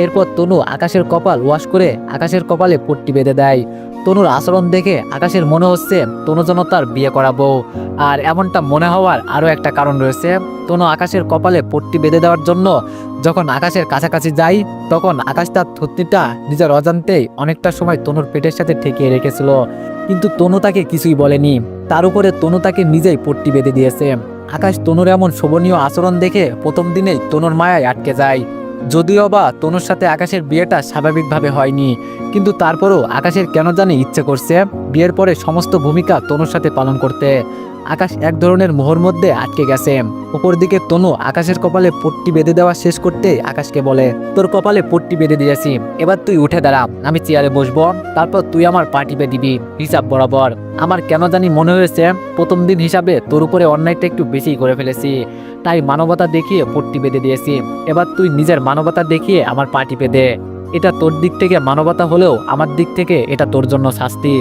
এরপর তনু আকাশের কপাল ওয়াশ করে আকাশের কপালে পট্টি বেঁধে দেয়। তনুর আচরণ দেখে আকাশের মনে হচ্ছে তনু যেন তার বিয়ে করা বউ। আর এমনটা মনে হওয়ার আরও একটা কারণ রয়েছে, তনু আকাশের কপালে পট্টি বেঁধে দেওয়ার জন্য যখন আকাশের কাছাকাছি যায় তখন আকাশ তার থুতনিটা নিজের অজান্তেই অনেকটা সময় তনুর পেটের সাথে ঠেকিয়ে রেখেছিল, কিন্তু তনু তাকে কিছুই বলেনি। তার উপরে তনু তাকে নিজেই পট্টি বেঁধে দিয়েছে। আকাশ তনুর এমন শোভনীয় আচরণ দেখে প্রথম দিনেই তনুর মায়ায় আটকে যায়। যদিও বা তনুর সাথে আকাশের বিয়েটা স্বাভাবিকভাবে হয়নি, কিন্তু তারপরও আকাশের কেন জানি ইচ্ছে করছে বিয়ের পরে সমস্ত ভূমিকা তনুর সাথে পালন করতে। আকাশ এক ধরনের মোহর মধ্যে আটকে গেছে। উপর দিকে তনু আকাশের কপালে পট্টি বেঁধে দেওয়া শেষ করতে আকাশকে বলে, তোর কপালে পট্টি বেঁধে দিয়েছি, এবার তুই উঠে দাঁড়া, আমি চেয়ারে বসবো, তারপর তুই আমার পা টিপে দিবি হিসাব বরাবর। আমার কেন জানি মনে হয়েছে প্রথম দিন হিসাবে তোর উপরে অন্যায়টা একটু বেশি করে ফেলেছি, তাই মানবতা দেখিয়ে পট্টি বেঁধে দিয়েছি। এবার তুই নিজের মানবতা দেখিয়ে আমার পা টিপে দে। এটা তোর দিক থেকে মানবতা হলেও আমার দিক থেকে এটা তোর জন্য শাস্তি।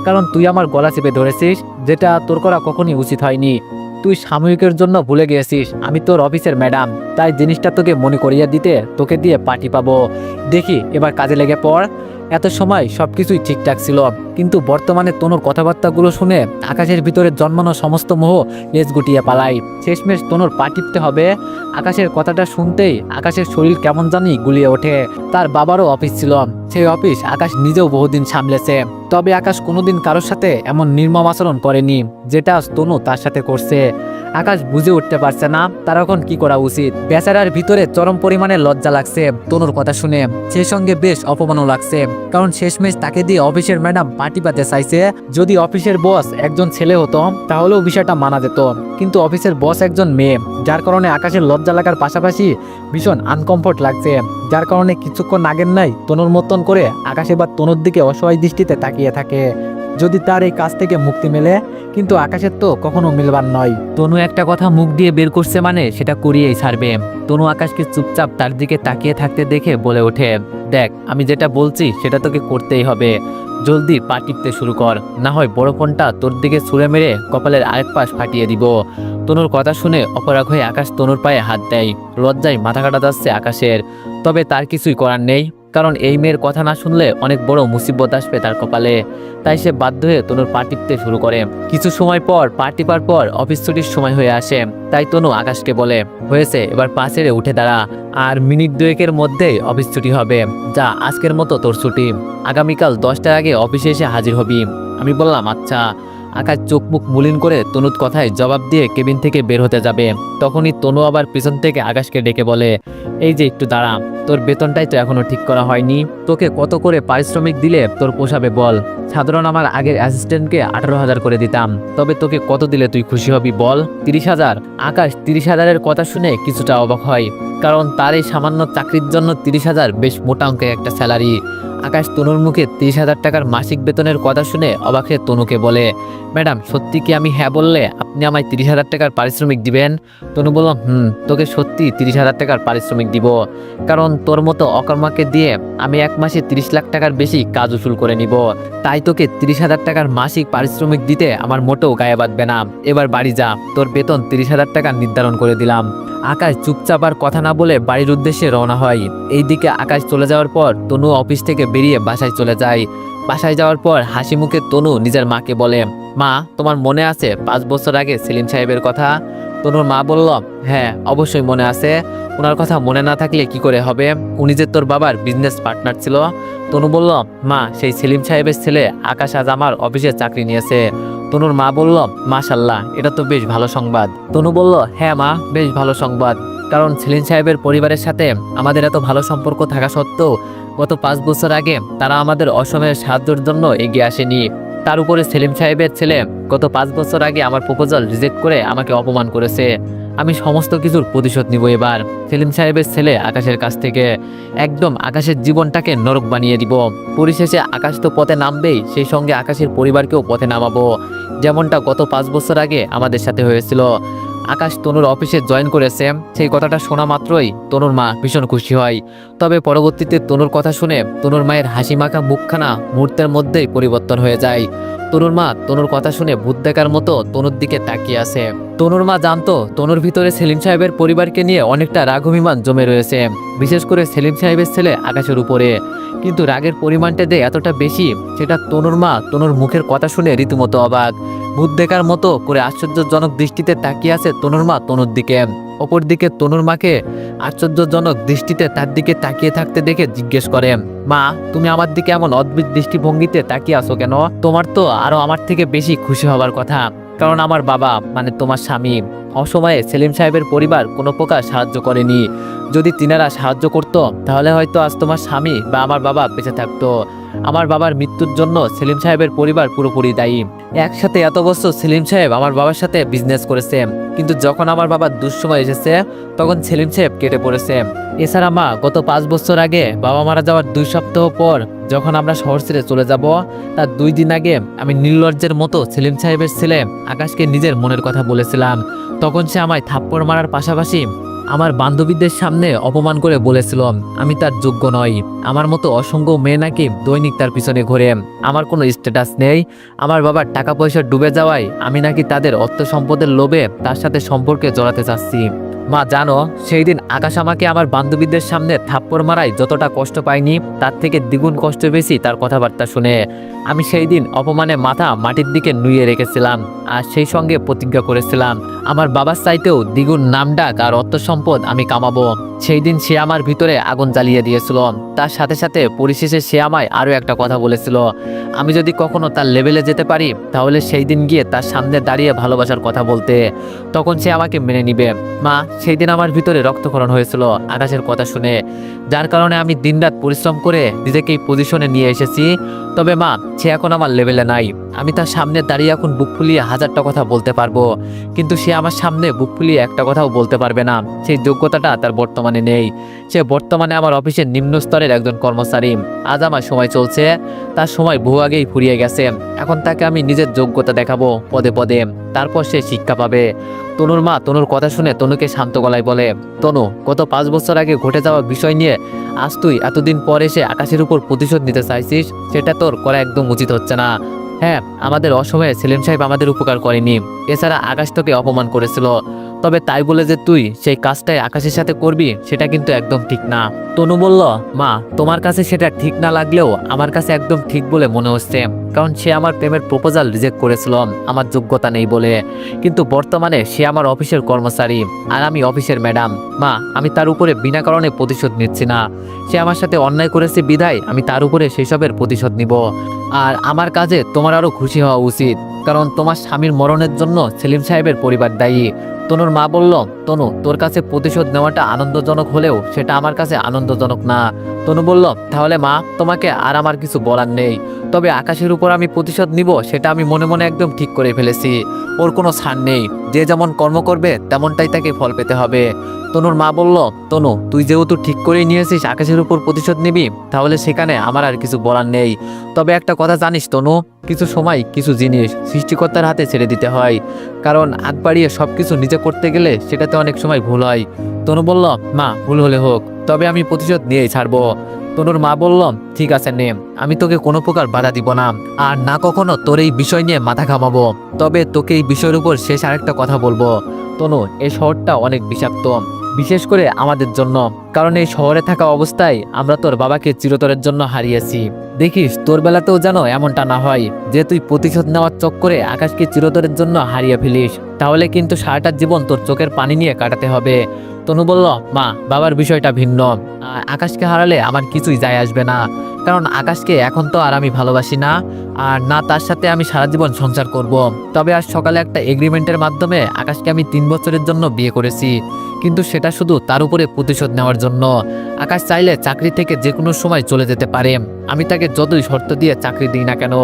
কারণ তুই আমার গলা চেপে ধরেছিস, যেটা তোর করা কখনই উচিত হয়নি। তুই সাময়িকের জন্য ভুলে গিয়েছিস আমি তোর অফিসের ম্যাডাম, তাই জিনিসটা তোকে মনে করিয়ে দিতে তোকে দিয়ে পার্টি পাবো। দেখি এবার কাজে লেগে পড়। এত সময় সবকিছুই ঠিকঠাক ছিল, কিন্তু বর্তমানে তনুর কথাবার্তাগুলো শুনে আকাশের ভিতরে জন্মানো সমস্ত মোহ লেজ গুটিয়ে পালাই। শেষমেশ তনুর পা টিপতে হবে। আকাশের কথাটা শুনতেই আকাশের শরীর কেমন জানি গুলিয়ে ওঠে। তার বাবারও অফিস ছিল, সেই অফিস আকাশ নিজেও বহুদিন সামলেছে। তবে আকাশ কোনোদিন কারোর সাথে এমন নির্মম আচরণ করেনি যেটা আজ তনু তার সাথে করছে। আকাশ বুঝে উঠতে পারছে না তার এখন কি করা উচিত। বেচারার ভিতরে চরম পরিমাণে লজ্জা লাগছে তনুর কথা শুনে, সেই সঙ্গে বেশ অপমানও লাগছে। কারণ শেষমেশ তাকে দিয়ে অফিসের ম্যাডাম পার্টি পাতে চাইছে। যদি অফিসের বস একজন ছেলে হতো তাহলেও বিষয়টা মানা যেত, কিন্তু অফিসের বস একজন মেয়ে, যার কারণে আকাশের লজ্জা লাগার পাশাপাশি ভীষণ আনকমফোর্ট লাগছে। যার কারণে কিছুক্ষণ আগের নাই তনুর মতন করে আকাশ এবার তনুর দিকে অসহায় দৃষ্টিতে তাকিয়ে থাকে, যদি তার এই কাজ থেকে মুক্তি মেলে। কিন্তু আকাশের তো কখনো মিলবার নয়। তনু একটা কথা মুখ দিয়ে বের করছে মানে সেটা করিয়েই ছাড়বে। তনু আকাশকে চুপচাপ তার দিকে তাকিয়ে থাকতে দেখে বলে ওঠে, দেখ আমি যেটা বলছি সেটা তোকে করতেই হবে। জলদি পা টিপতে শুরু কর, না হয় বড় ফোনটা তোর দিকে ছুঁড়ে মেরে কপালের আরেক পাশ ফাটিয়ে দিব। তনুর কথা শুনে অপরাগ হয়ে আকাশ তনুর পায়ে হাত দেয়। লজ্জায় মাথা কাটা যাচ্ছে আকাশের, তবে তার কিছুই করার নেই। কারণ এই মেয়ের কথা না শুনলে অনেক বড় মুসিবত আসবে তার কপালে। তাই সে বাধ্য হয়ে তনুর পা টিপতে শুরু করে। কিছু সময় পর পা টিপার পর অফিস ছুটির সময় হয়ে আসে। তাই তনু আকাশকে বলে, হয়েছে এবার পা ছেড়ে উঠে দাঁড়া, আর মিনিট দুয়েকের মধ্যেই অফিস ছুটি হবে। যা আজকের মতো তোর ছুটি, আগামীকাল 10টার আগে অফিসে এসে হাজির হবি। আমি বললাম আচ্ছা। আকাশ চোখ মুখ মলিন করে তনুর কথায় জবাব দিয়ে কেবিন থেকে বের হতে যাবে। তখনই তনু আবার পিছন থেকে আকাশকে ডেকে বলে, এই যে একটু দাঁড়া, তোর বেতনটাই তো এখনো ঠিক করা হয়নি। তোকে কত করে পারিশ্রমিক দিলে তোর পোষাবে বল? সাধারণ আমার আগের অ্যাসিস্ট্যান্টকে 18,000 করে দিতাম, তবে তোকে কত দিলে তুই খুশি হবি বল? 30,000। আকাশ 30,000-এর কথা শুনে কিছুটা অবাক হয়, কারণ তার এই সামান্য চাকরির জন্য 30,000 বেশ মোটা অঙ্কের একটা স্যালারি। আকাশ তনুর মুখে 30,000 টাকার মাসিক বেতনের কথা শুনে অবাক হয়ে তনুকে বলে, ম্যাডাম সত্যি কি আমি হ্যাঁ বললে আপনি আমায় 30,000 টাকার পারিশ্রমিক দিবেন? তনু বলল, তোকে সত্যি 30,000 টাকার পারিশ্রমিক দিব, কারণ তোর মতো অকর্মাকে দিয়ে আমি এক মাসে 30 লাখ টাকার বেশি কাজ উসুল করে নিব। তাই তোকে 30,000 টাকার মাসিক পারিশ্রমিক দিতে আমার মোটেও গায়ে বাঁধবে না। এবার বাড়ি যা, তোর বেতন 30,000 টাকা নির্ধারণ করে দিলাম। আকাশ চুপচাপ আর কথা না বলে বাড়ির উদ্দেশ্যে রওনা হয়। এইদিকে আকাশ চলে যাওয়ার পর তনু অফিস থেকে বেরিয়ে বাসায় চলে যায়। বাসায় যাওয়ার পর হাসি মুখে তনু নিজের মাকে বলে, মা তোমার মনে আছে 5 বছর আগে সেলিম সাহেবের কথা? তনুর মা বলল, হ্যাঁ অবশ্যই মনে আছে, ওনার কথা মনে না থাকলে কি করে হবে, উনি যে তোর বাবার বিজনেস পার্টনার ছিল। তনু বলল, মা সেই সেলিম সাহেবের ছেলে আকাশ আজ আমার অফিসে চাকরি নিয়েছে। তনুর মা বলল, মাশাল্লাহ, এটা তো বেশ ভালো সংবাদ। তনু বলল, হ্যাঁ মা, বেশ ভালো সংবাদ, কারণ সেলিম সাহেবের পরিবারের সাথে আমাদের এত ভালো সম্পর্ক থাকা সত্ত্বেও গত 5 বছর আগে তারা আমাদের অসময়ের সাহায্যের জন্য এগিয়ে আসেনি। তার উপরে সেলিম সাহেবের ছেলে গত 5 বছর আগে আমার প্রপোজাল রিজেক্ট করে আমাকে অপমান করেছে। আমি সমস্ত কিছুর প্রতিশোধ নিব এবার সেলিম সাহেবের ছেলে আকাশের কাছ থেকে। একদম আকাশের জীবনটাকে নরক বানিয়ে দিব। পরিশেষে আকাশ তো পথে নামবেই, সেই সঙ্গে আকাশের পরিবারকেও পথে নামাবো, যেমনটা গত 5 বছর আগে আমাদের সাথে হয়েছিল। আকাশ তনুর অফিসে জয়েন করেছে, সেই কথাটা শোনা মাত্রই তনুর মা ভীষণ খুশি হয়। তবে পরবর্তীতে তনুর কথা শুনে তনুর মায়ের হাসি মাখা মুখখানা মুহূর্তের মধ্যেই পরিবর্তন হয়ে যায়। তনুর মা তনুর কথা শুনে ভূত দেখার মতো তনুর দিকে তাকিয়ে আছে। তনুর মা জানতো তনুর ভিতরে সেলিম সাহেবের পরিবারকে নিয়ে অনেকটা রাগ অভিমান জমে রয়েছে, বিশেষ করে সেলিম সাহেবের ছেলে আকাশের উপরে। কিন্তু রাগের পরিমাণটা যে এতটা বেশি সেটা তনুর মা তনুর মুখের কথা শুনে রীতিমতো অবাক। ভূত দেখার মতো করে আশ্চর্যজনক দৃষ্টিতে তাকিয়ে আছে তনুর মা তনুর দিকে। অপরদিকে তনুর মাকে আশ্চর্যজনক দৃষ্টিতে তার দিকে তাকিয়ে থাকতে দেখে জিজ্ঞেস করে, মা তুমি আমার দিকে এমন অদ্ভুত দৃষ্টিভঙ্গিতে তাকিয়ে আছো কেন? তোমার তো আরো আমার থেকে বেশি খুশি হবার কথা, কারণ আমার বাবা মানে তোমার স্বামী অসময়ে সেলিম সাহেবের পরিবার কোনো প্রকার সাহায্য করেনি। যদি তিনারা সাহায্য করত তাহলে হয়তো আজ তোমার স্বামী বা আমার বাবা বেঁচে থাকতো। আমার বাবার মৃত্যুর জন্য সেলিম সাহেবের পরিবার পুরোপুরি দায়ী। একসাথে এত বছর সেলিম সাহেব আমার বাবার সাথে বিজনেস করেছে, কিন্তু যখন আমার বাবার দুঃসময় এসেছে তখন সেলিম সাহেব কেটে পড়েছে। এছাড়া মা গত 5 বছর আগে বাবা মারা যাওয়ার 2 সপ্তাহ পর যখন আমরা শহর ছেড়ে চলে যাব, তার 2 দিন আগে আমি নির্লজ্জের মতো সেলিম সাহেবের ছেলে আকাশকে নিজের মনের কথা বলেছিলাম। তখন সে আমায় থাপ্পড় মারার পাশাপাশি আমার বান্ধবীদের সামনে অপমান করে বলেছিল আমি তার যোগ্য নই। আমার মতো অসংখ্য মেয়ে নাকি দৈনিক তার পিছনে ঘোরে। আমার কোনো স্ট্যাটাস নেই। আমার বাবার টাকা পয়সা ডুবে যাওয়ায় আমি নাকি তাদের অর্থ সম্পদের লোভে তার সাথে সম্পর্কে জড়াতে চাচ্ছি। মা জানো, সেই দিন আকাশ আমাকে আমার বান্ধবীদের সামনে থাপ্পড় মারায় যতটা কষ্ট পাইনি তার থেকে দ্বিগুণ কষ্ট পেয়েছি তার কথাবার্তা শুনে। আমি সেই দিন অপমানে মাথা মাটির দিকে নুয়ে রেখেছিলাম আর সেই সঙ্গে প্রতিজ্ঞা করেছিলাম আমার বাবার চাইতেও দ্বিগুণ নামডাক আর অর্থ সম্পদ আমি কামাবো। সেই দিন সে আমার ভিতরে আগুন জ্বালিয়ে দিয়েছিল। তার সাথে সাথে পরিশেষে সে আমায় আরও একটা কথা বলেছিল, আমি যদি কখনো তার লেভেলে যেতে পারি তাহলে সেই দিন গিয়ে তার সামনে দাঁড়িয়ে ভালোবাসার কথা বলতে, তখন সে আমাকে মেনে নিবে। মা, সেই দিন আমার ভিতরে রক্তক্ষরণ হয়েছিল আকাশের কথা শুনে, যার কারণে আমি দিনরাত পরিশ্রম করে নিজেকে এই পজিশনে নিয়ে এসেছি। তবে মা, সে এখন আমার লেভেলে নাই। আমি তার সামনে দাঁড়িয়ে এখন বুক ফুলিয়ে হাজারটা কথা বলতে পারবো, কিন্তু সে আমার সামনে বুক ফুলিয়ে একটা কথাও বলতে পারবে না। সেই যোগ্যতাটা তার বর্তমানে নেই। সে বর্তমানে আমার অফিসের নিম্ন স্তরের একজন কর্মচারী। আজ আমার সময় চলছে, তার সময় বহু আগেই ফুরিয়ে গেছে। এখন তাকে আমি নিজের যোগ্যতা দেখাবো পদে পদে, তারপর সে শিক্ষা পাবে। তনুর মা তনুর কথা শুনে তনুকে শান্ত গলায় বলে, তনু, গত 5 বছর আগে ঘটে যাওয়া বিষয় নিয়ে আজ তুই এতদিন পর এসে আকাশের উপর প্রতিশোধ নিতে চাইছিস, সেটা তোর করা একদম উচিত হচ্ছে না। হ্যাঁ, আমাদের অসময়ে সেলিম সাহেব আমাদের উপকার করেনি, এছাড়া আকাশ তোকে অপমান করেছিল। তবে তাই বলে যে তুই সেই কাজটাই আকাশের সাথে করবি সেটা কিন্তু একদম ঠিক না। তনু বলল, মা, তোমার কাছে সেটা ঠিক না লাগলেও আমার কাছে একদম ঠিক বলে মনে হচ্ছে, কারণ সে আমার প্রেমের প্রপোজাল রিজেক্ট করেছিল আমার যোগ্যতা নেই বলে। কিন্তু বর্তমানে সে আমার অফিসের কর্মচারী আর আমি অফিসের ম্যাডাম। মা, আমি তার উপরে বিনা কারণে প্রতিশোধ নিচ্ছি না। সে আমার সাথে অন্যায় করেছে বিধায় আমি তার উপরে সেসবের প্রতিশোধ নিব। আর আমার কাজে তোমার আরও খুশি হওয়া উচিত, কারণ তোমার স্বামীর মরণের জন্য সেলিম সাহেবের পরিবার দায়ী। তনুর মা বলল, তনু, তোর কাছে প্রতিশোধ নেওয়াটা আনন্দজনক হলেও সেটা আমার কাছে আনন্দজনক না। তনু বলল, তাহলে মা, তোমাকে আর আমার কিছু বলার নেই। তবে আকাশের উপর আমি প্রতিশোধ নিব সেটা আমি মনে মনে একদম ঠিক করে ফেলেছি। ওর কোনো ছাড় নেই, যে যেমন কর্ম করবে তেমনটাই তাকে ফল পেতে হবে। তনুর মা বলল, তনু, তুই যেহেতু ঠিক করেই নিয়েছিস আকাশের উপর প্রতিশোধ নিবি, তাহলে সেখানে আমার আর কিছু বলার নেই। তবে একটা কথা জানিস তনু, কিছু সময় কিছু জিনিস সৃষ্টিকর্তার হাতে ছেড়ে দিতে হয়, কারণ আগ বাড়িয়ে সব কিছু নিজে করতে গেলে সেটাতে অনেক সময় ভুল হয়। তনু বলল, মা, ভুল হলে হোক, তবে আমি প্রতিশোধ নিয়েই ছাড়বো। তনুর মা বলল, ঠিক আছে নে, আমি তোকে কোনো প্রকার বাধা দিব না, আর না কখনো তোর এই বিষয় নিয়ে মাথা ঘামাবো। তবে তোকে এই বিষয়ের উপর শেষ আরেকটা কথা বলবো, তনু, এই শহরটা অনেক বিষাক্ত, বিশেষ করে আমাদের জন্য, কারণ এই শহরে থাকা অবস্থায় আমরা তোর বাবাকে চিরতরের জন্য হারিয়েছি। দেখিস তোর বেলাতেও যেন এমনটা না হয় যে তুই প্রতিশোধ নেওয়ার চক্করে আকাশকে চিরতরের জন্য হারিয়ে ফেলিস, তাহলে কিন্তু সারাটা জীবন তোর চোখের পানি নিয়ে কাটাতে হবে। তনু বলল, মা, বাবার বিষয়টা ভিন্ন, আকাশকে হারালে আমার কিছুই যায় আসবে না, কারণ আকাশকে এখন তো আর আমি ভালোবাসি না, আর না তার সাথে আমি সারা জীবন সংসার করব। তবে আজ সকালে একটা এগ্রিমেন্টের মাধ্যমে আকাশকে আমি 3 বছরের জন্য বিয়ে করেছি, কিন্তু সেটা শুধু তার উপরে প্রতিশোধ নেওয়ার জন্য। আকাশ চাইলে চাকরি থেকে যে কোনো সময় চলে যেতে পারে, আমি তাকে যতই শর্ত দিয়ে চাকরি দিই না কেন,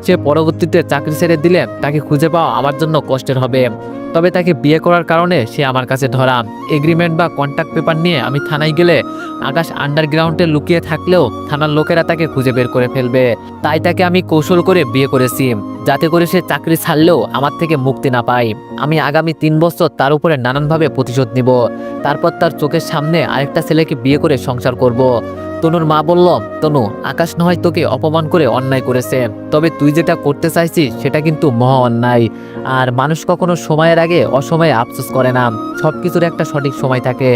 সে পরবর্তীতে চাকরি ছেড়ে দিলে তাকে খুঁজে পাওয়া আমার জন্য কষ্টের হবে। তবে তাকে বিয়ে করার কারণে সে আমার কাছে ধরা। এগ্রিমেন্ট বা কন্ট্রাক্ট পেপার নিয়ে আমি থানায় গেলে আকাশ আন্ডারগ্রাউন্ডে লুকিয়ে থাকলেও থানার লোকেরা তাকে খুঁজে বের করে ফেলবে। তাই তাকে আমি কৌশল করে বিয়ে করেছি, যাতে করে সে চাকরি ছাড়লেও আমার থেকে মুক্তি না পায়। আমি আগামী 3 বছর তার উপরে নানানভাবে প্রতিশোধ নিব, তারপর তার চোখের সামনে আরেকটা ছেলেকে বিয়ে করে সংসার করব। তনুর মা বলল, তনু, আকাশ নয় তোকে অপমান করে অন্যায় করেছে, তবে তুই যেটা করতে চাইছিস সেটা কিন্তু মহা অন্যায়। আর মানুষ কখনো সময়ের আগে অসময়ে আফসোস করে না, সব কিছুর একটা সঠিক সময় থাকে।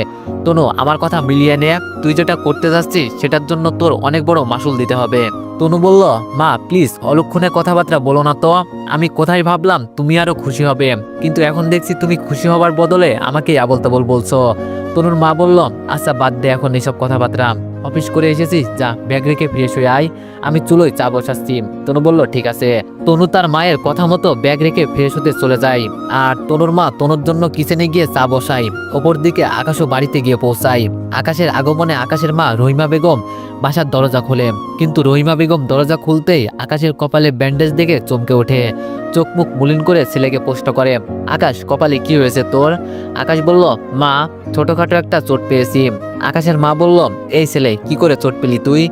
তনু, আমার কথা মিলিয়ে নে, তুই যেটা করতে যাচ্ছিস সেটার জন্য তোর অনেক বড় মাসুল দিতে হবে। তনু বলল, মা, প্লিজ অলক্ষণে কথাবার্তা বলো না তো, আমি কোথায় ভাবলাম তুমি আরো খুশি হবে, কিন্তু এখন দেখছি তুমি খুশি হবার বদলে আমাকে আবল তাবল বলছো। তনুর মা বলল, আচ্ছা বাদ দে এখন এইসব কথাবার্তা, অফিস করে এসেছিস, যা ব্যাগ রেখে ফ্রেশ হয়ে আয়, আমি চুলোয় চা বসাচ্ছি। তনু বলল, ঠিক আছে। তনু তার মায়ের কথা মতো ব্যাগ রেখে ফ্রেশ হতে চলে যায়, আর তনুর মা তনুর জন্য কিচেনে গিয়ে চা বসায়। ওপর দিকে আকাশও বাড়িতে গিয়ে পৌঁছায়। আকাশের আগমনে আকাশের মা রহিমা বেগম বাসার দরজা খোলে, কিন্তু রহিমা বেগম দরজা খুলতেই আকাশের কপালে ব্যান্ডেজ দেখে চমকে ওঠে, চোখ মুখ মলিন করে ছেলেকে প্রশ্ন করে, আকাশ, কপালে কি হয়েছে তোর? আকাশ বলল, মা, ছোটখাটো একটা চোট পেয়েছি। আকাশের মা বলল, এই ছেলে, কি করে চোট পেলি তুই,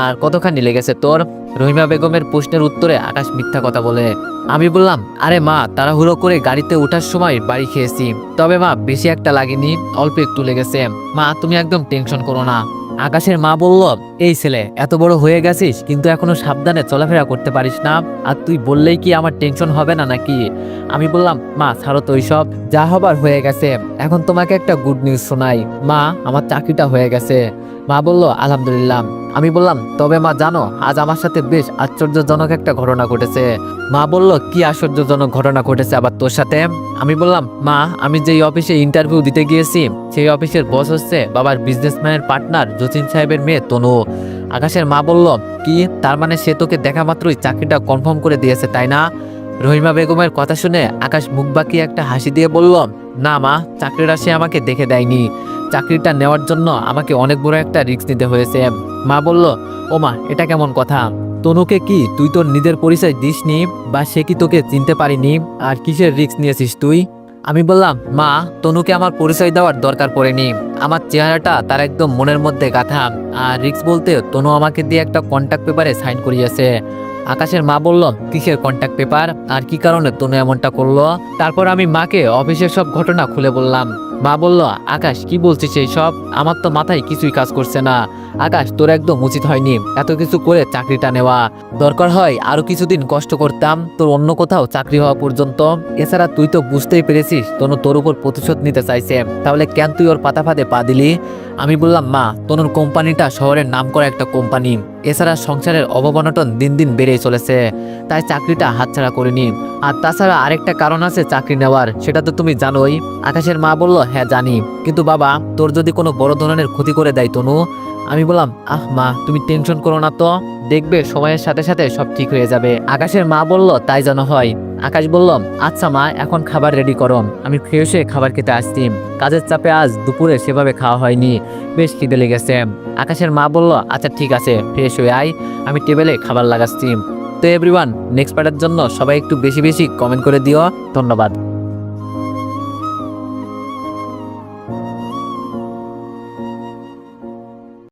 আর কতখানি লেগেছে তোর? রহিমা বেগমের প্রশ্নের উত্তরে আকাশ মিথ্যা মিথ্যা কথা বলে। আমি বললাম, আরে মা, তাড়াহুড়ো করে গাড়িতে ওঠার সময় বাড়ি খেয়েছি, তবে মা বেশি একটা লাগেনি, অল্প একটু লেগেছে। মা তুমি একদম টেনশন করো না। আকাশের মা বলল, এই ছেলে এত বড় হয়ে গেছিস কিন্তু এখনো সাবধানে চলাফেরা করতে পারিস না, আর তুই বললেই কি আমার টেনশন হবে না নাকি? আমি বললাম, মা ছাড়ো তো সব, যা হবার হয়ে গেছে। এখন তোমাকে একটা গুড নিউজ শোনাই, মা আমার চাকরিটা হয়ে গেছে। মা বলল, আলহামদুলিল্লাহ। আমি বললাম, তবে মা জানো, আজ আমার সাথে বেশ আশ্চর্যজনক একটা ঘটনা ঘটেছে। মা বলল, কি আশ্চর্যজনক ঘটনা ঘটেছে আবার তোর সাথে? আমি বললাম, মা আমি যেই অফিসে ইন্টারভিউ দিতে গিয়েছি সেই অফিসের বস হচ্ছে বাবার বিজনেসম্যানের পার্টনার জসিম সাহেবের মেয়ে তনু। আকাশের মা বলল, কি, তার মানে সে তোকে দেখা মাত্রই চাকরিটা কনফার্ম করে দিয়েছে তাই না? রহিমা বেগমের কথা শুনে আকাশ মুখ বাঁকিয়ে একটা হাসি দিয়ে বলল, না মা, চাকরিটা সে আমাকে দেখে দেয়নি, চাকরিটা নেওয়ার জন্য আমাকে অনেক বড় একটা রিস্ক নিতে হয়েছে। মা বলল, ও মা, এটা কেমন কথা? তনুকে কি তুই তোর নিজের পরিচয় দিসনি, বা সে কি তোকে চিনতে পারিনি, আর কিসের রিস্ক নিয়েছিস তুই? আমি বললাম, মা তনুকে আমার পরিচয় দেওয়ার দরকার পড়েনি, আমার চেহারাটা তার একদম মনের মধ্যে গাঁথা, আর রিস্ক বলতে তনু আমাকে দিয়ে একটা কন্ট্যাক্ট পেপারে সাইন করিয়েছে। আকাশের মা বলল, কিসের কন্ট্যাক্ট পেপার, আর কি কারণে তনু এমনটা করলো? তারপর আমি মাকে অফিসের সব ঘটনা খুলে বললাম। মা বলল, আকাশ কি বলছিস এই সব, আমার তো মাথায় কিছুই কাজ করছে না। আকাশ, তোর একদম উচিত হয়নি এত কিছু করে চাকরিটা নেওয়া, দরকার হয় আরো কিছুদিন কষ্ট করতাম তোর অন্য কোথাও চাকরি হওয়া পর্যন্ত। এছাড়া তুই তো বুঝতেই পেরেছিস তনু তোর উপর প্রতিশোধ নিতে চাইছে, তাহলে কেন তুই ওর পাতা ফাঁদে পা দিলি? আমি বললাম, মা তনুর কোম্পানিটা শহরের নামকরা একটা কোম্পানি, এছাড়া সংসারের অবনটন দিন দিন বেড়েই চলেছে, তাই চাকরিটা হাতছাড়া করিনি। আর তাছাড়া আরেকটা কারণ আছে চাকরি নেওয়ার, সেটা তো তুমি জানোই। আকাশের মা বলল, হ্যাঁ জানি, কিন্তু বাবা তোর যদি কোনো বড় ধরনের ক্ষতি করে দেয় তনু? আমি বললাম, আহ মা তুমি টেনশন করো না তো, দেখবে সময়ের সাথে সাথে সব ঠিক হয়ে যাবে। আকাশের মা বলল, তাই যেন হয়। আকাশ বলল, আচ্ছা মা, এখন খাবার রেডি করো, আমি ফ্রেশ হয়ে খাবার খেতে আসছি, কাজের চাপে আজ দুপুরে সেভাবে খাওয়া হয়নি, বেশ খিদে লেগেছে। আকাশের মা বলল, আচ্ছা ঠিক আছে, ফ্রেশ হয়ে আয়, আমি টেবিলে খাবার লাগাচ্ছি। তো এভরিওয়ান, নেক্সট পার্টের জন্য সবাই একটু বেশি বেশি কমেন্ট করে দিও। ধন্যবাদ।